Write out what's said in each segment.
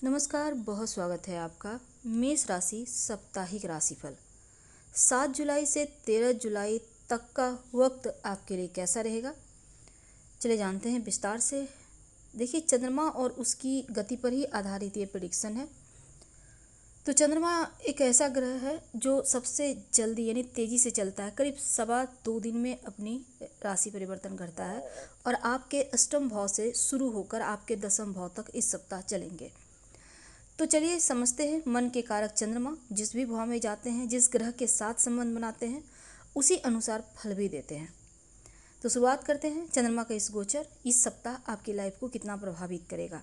नमस्कार, बहुत स्वागत है आपका मेष राशि साप्ताहिक राशिफल 7 जुलाई से 13 जुलाई तक का वक्त आपके लिए कैसा रहेगा। चले जानते हैं विस्तार से। देखिए, चंद्रमा और उसकी गति पर ही आधारित ये प्रेडिक्शन है। तो चंद्रमा एक ऐसा ग्रह है जो सबसे जल्दी यानी तेज़ी से चलता है, करीब 2.25 दिन में अपनी राशि परिवर्तन करता है और आपके अष्टम भाव से शुरू होकर आपके दसम भाव तक इस सप्ताह चलेंगे। तो चलिए समझते हैं। मन के कारक चंद्रमा जिस भी भाव में जाते हैं, जिस ग्रह के साथ संबंध बनाते हैं, उसी अनुसार फल भी देते हैं। तो शुरुआत करते हैं। चंद्रमा का इस गोचर इस सप्ताह आपकी लाइफ को कितना प्रभावित करेगा,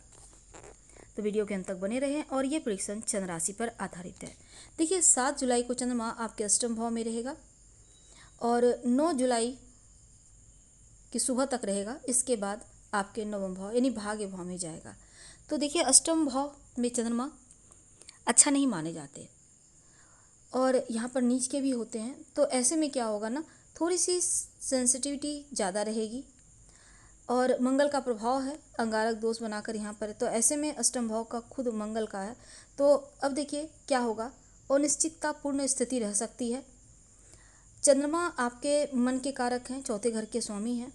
तो वीडियो के अंत तक बने रहें। और ये प्रेडिक्शन चंद्र राशि पर आधारित है। देखिए, 7 जुलाई को चंद्रमा आपके अष्टम भाव में रहेगा और 9 जुलाई की सुबह तक रहेगा। इसके बाद आपके नवम भाव यानी भाग्य भाव में जाएगा। तो देखिए, अष्टम भाव में चंद्रमा अच्छा नहीं माने जाते और यहाँ पर नीच के भी होते हैं। तो ऐसे में क्या होगा ना, थोड़ी सी सेंसिटिविटी ज़्यादा रहेगी और मंगल का प्रभाव है, अंगारक दोष बनाकर यहाँ पर। तो ऐसे में अष्टम भाव का खुद मंगल का है। तो अब देखिए क्या होगा, अनिश्चिततापूर्ण स्थिति रह सकती है। चंद्रमा आपके मन के कारक हैं, चौथे घर के स्वामी हैं।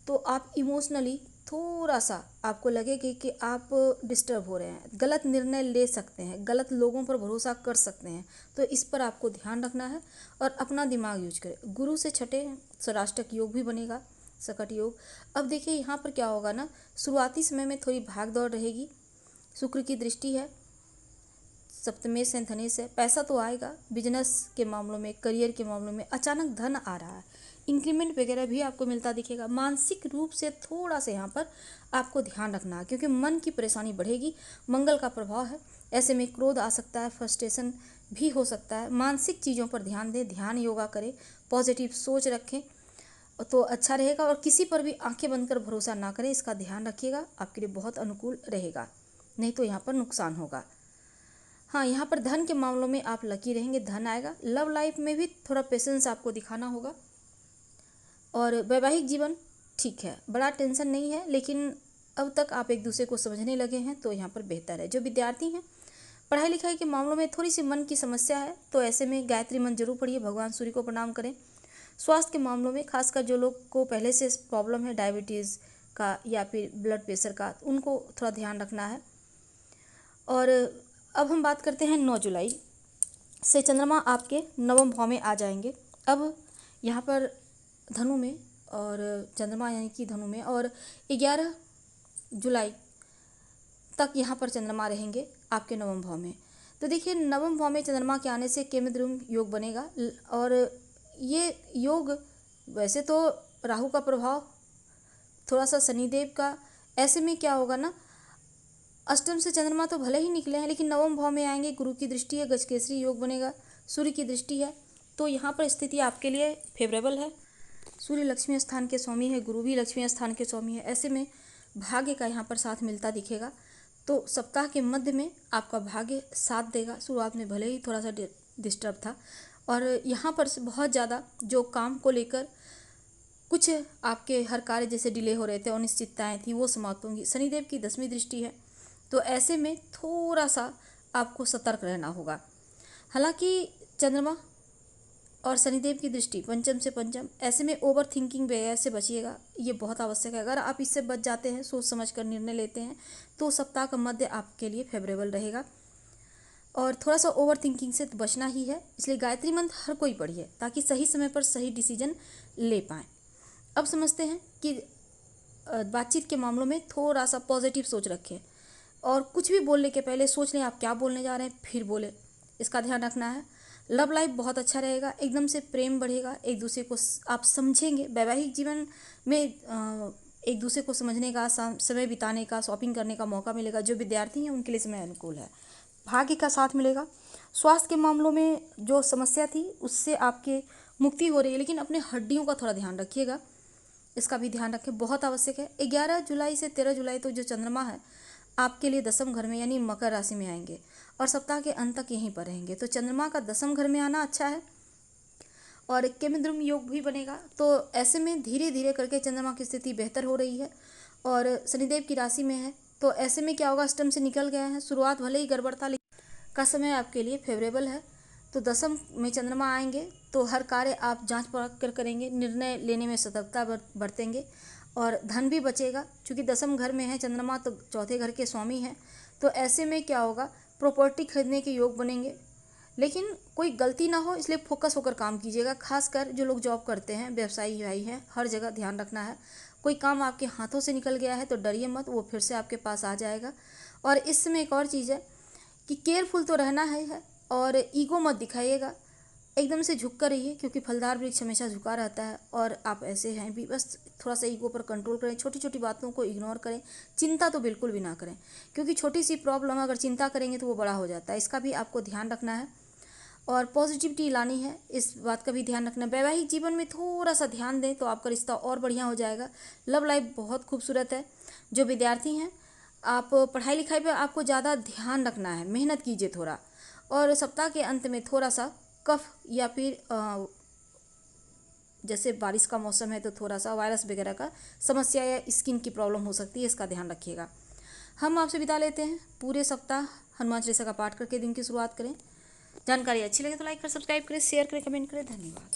तो आप इमोशनली थोड़ा सा आपको लगेगा कि आप डिस्टर्ब हो रहे हैं, गलत निर्णय ले सकते हैं, गलत लोगों पर भरोसा कर सकते हैं। तो इस पर आपको ध्यान रखना है और अपना दिमाग यूज करें। गुरु से छठे षष्टक योग भी बनेगा, सकट योग। अब देखिए यहाँ पर क्या होगा ना, शुरुआती समय में थोड़ी भाग दौड़ रहेगी। शुक्र की दृष्टि है, सप्तमेश से धनेश है। पैसा तो आएगा, बिजनेस के मामलों में, करियर के मामलों में अचानक धन आ रहा है, इंक्रीमेंट वगैरह भी आपको मिलता दिखेगा। मानसिक रूप से थोड़ा सा यहाँ पर आपको ध्यान रखना है क्योंकि मन की परेशानी बढ़ेगी, मंगल का प्रभाव है। ऐसे में क्रोध आ सकता है, फ्रस्ट्रेशन भी हो सकता है। मानसिक चीज़ों पर ध्यान दें, ध्यान योगा करें, पॉजिटिव सोच रखें तो अच्छा रहेगा। और किसी पर भी आंखें बंद कर भरोसा ना करें, इसका ध्यान रखिएगा, आपके लिए बहुत अनुकूल रहेगा, नहीं तो यहाँ पर नुकसान होगा। हाँ, यहाँ पर धन के मामलों में आप लकी रहेंगे, धन आएगा। लव लाइफ में भी थोड़ा पेशेंस आपको दिखाना होगा और वैवाहिक जीवन ठीक है, बड़ा टेंशन नहीं है, लेकिन अब तक आप एक दूसरे को समझने लगे हैं तो यहाँ पर बेहतर है। जो विद्यार्थी हैं, पढ़ाई लिखाई के मामलों में थोड़ी सी मन की समस्या है, तो ऐसे में गायत्री मंत्र जरूर पढ़िए, भगवान सूर्य को प्रणाम करें। स्वास्थ्य के मामलों में खासकर जो लोग को पहले से प्रॉब्लम है डायबिटीज़ का या फिर ब्लड प्रेशर का, उनको थोड़ा ध्यान रखना है। और अब हम बात करते हैं 9 जुलाई से चंद्रमा आपके नवम भाव में आ जाएंगे। अब यहाँ पर धनु में और चंद्रमा यानी कि धनु में, और 11 जुलाई तक यहाँ पर चंद्रमा रहेंगे आपके नवम भाव में। तो देखिए, नवम भाव में चंद्रमा के आने से केमद्रुम योग बनेगा और ये योग वैसे तो राहु का प्रभाव, थोड़ा सा शनिदेव का। ऐसे में क्या होगा ना, अष्टम से चंद्रमा तो भले ही निकले हैं लेकिन नवम भाव में आएंगे, गुरु की दृष्टि है, गजकेसरी योग बनेगा, सूर्य की दृष्टि है। तो यहाँ पर स्थिति आपके लिए फेवरेबल है। सूर्य लक्ष्मी स्थान के स्वामी है, गुरु भी लक्ष्मी स्थान के स्वामी है। ऐसे में भाग्य का यहाँ पर साथ मिलता दिखेगा। तो सप्ताह के मध्य में आपका भाग्य साथ देगा। शुरुआत में भले ही थोड़ा सा डिस्टर्ब था और यहाँ पर बहुत ज़्यादा जो काम को लेकर कुछ आपके हर कार्य जैसे डिले हो रहे थे, अनिश्चितताएँ थी, वो समाप्त होंगी। शनिदेव की 10वीं दृष्टि है, तो ऐसे में थोड़ा सा आपको सतर्क रहना होगा। हालांकि चंद्रमा और शनिदेव की दृष्टि पंचम से पंचम, ऐसे में ओवर थिंकिंग वगैरह से बचिएगा, ये बहुत आवश्यक है। अगर आप इससे बच जाते हैं, सोच समझ कर निर्णय लेते हैं, तो सप्ताह का मध्य आपके लिए फेवरेबल रहेगा। और थोड़ा सा ओवर थिंकिंग से बचना ही है, इसलिए गायत्री मंत्र हर कोई पढ़िए ताकि सही समय पर सही डिसीजन ले पाएँ। अब समझते हैं कि बातचीत के मामलों में थोड़ा सा पॉजिटिव सोच रखें और कुछ भी बोलने के पहले सोच लें आप क्या बोलने जा रहे हैं, फिर बोले, इसका ध्यान रखना है। लव लाइफ बहुत अच्छा रहेगा, एकदम से प्रेम बढ़ेगा, एक दूसरे को आप समझेंगे। वैवाहिक जीवन में एक दूसरे को समझने का, समय बिताने का, शॉपिंग करने का मौका मिलेगा। जो विद्यार्थी हैं उनके लिए समय अनुकूल है, भाग्य का साथ मिलेगा। स्वास्थ्य के मामलों में जो समस्या थी उससे आपके मुक्ति हो रही है, लेकिन अपने हड्डियों का थोड़ा ध्यान रखिएगा, इसका भी ध्यान रखें, बहुत आवश्यक है। 11 जुलाई से 13 जुलाई तो जो चंद्रमा है आपके लिए दसम घर में यानी मकर राशि में आएंगे और सप्ताह के अंत तक यहीं पर रहेंगे। तो चंद्रमा का दसम घर में आना अच्छा है और केमद्रुम योग भी बनेगा। तो ऐसे में धीरे धीरे करके चंद्रमा की स्थिति बेहतर हो रही है और शनिदेव की राशि में है, तो ऐसे में क्या होगा, अष्टम से निकल गए हैं, शुरुआत भले ही गड़बड़ था लेकिन का समय आपके लिए फेवरेबल है। तो दशम में चंद्रमा आएंगे तो हर कार्य आप जांच परख कर करेंगे, निर्णय लेने में सतर्कता बरतेंगे और धन भी बचेगा। क्योंकि दशम घर में है चंद्रमा तो चौथे घर के स्वामी हैं। तो ऐसे में क्या होगा, प्रॉपर्टी खरीदने के योग बनेंगे, लेकिन कोई गलती ना हो इसलिए फोकस होकर काम कीजिएगा। खासकर जो लोग जॉब करते हैं, व्यवसायी भाई हैं, हर जगह ध्यान रखना है। कोई काम आपके हाथों से निकल गया है तो डरिए मत, वो फिर से आपके पास आ जाएगा। और इस समय एक और चीज़ है कि केयरफुल तो रहना है और ईगो मत दिखाइएगा, एकदम से झुक कर रहिए, क्योंकि फलदार वृक्ष हमेशा झुका रहता है और आप ऐसे हैं भी। बस थोड़ा सा ईगो पर कंट्रोल करें, छोटी छोटी बातों को इग्नोर करें, चिंता तो बिल्कुल भी ना करें, क्योंकि छोटी सी प्रॉब्लम अगर चिंता करेंगे तो वो बड़ा हो जाता है। इसका भी आपको ध्यान रखना है और पॉजिटिविटी लानी है, इस बात का भी ध्यान रखना है। वैवाहिक जीवन में थोड़ा सा ध्यान दें तो आपका रिश्ता और बढ़िया हो जाएगा। लव लाइफ बहुत खूबसूरत है। जो विद्यार्थी हैं, आप पढ़ाई लिखाई पे आपको ज़्यादा ध्यान रखना है, मेहनत कीजिए थोड़ा। और सप्ताह के अंत में थोड़ा सा कफ या फिर जैसे बारिश का मौसम है तो थोड़ा सा वायरस वगैरह का समस्या या स्किन की प्रॉब्लम हो सकती है, इसका ध्यान रखिएगा। हम आपसे विदा लेते हैं। पूरे सप्ताह हनुमान चालीसा का पाठ करके दिन की शुरुआत करें। जानकारी अच्छी लगे तो लाइक करें, सब्सक्राइब करें, शेयर करें, कमेंट करें। धन्यवाद।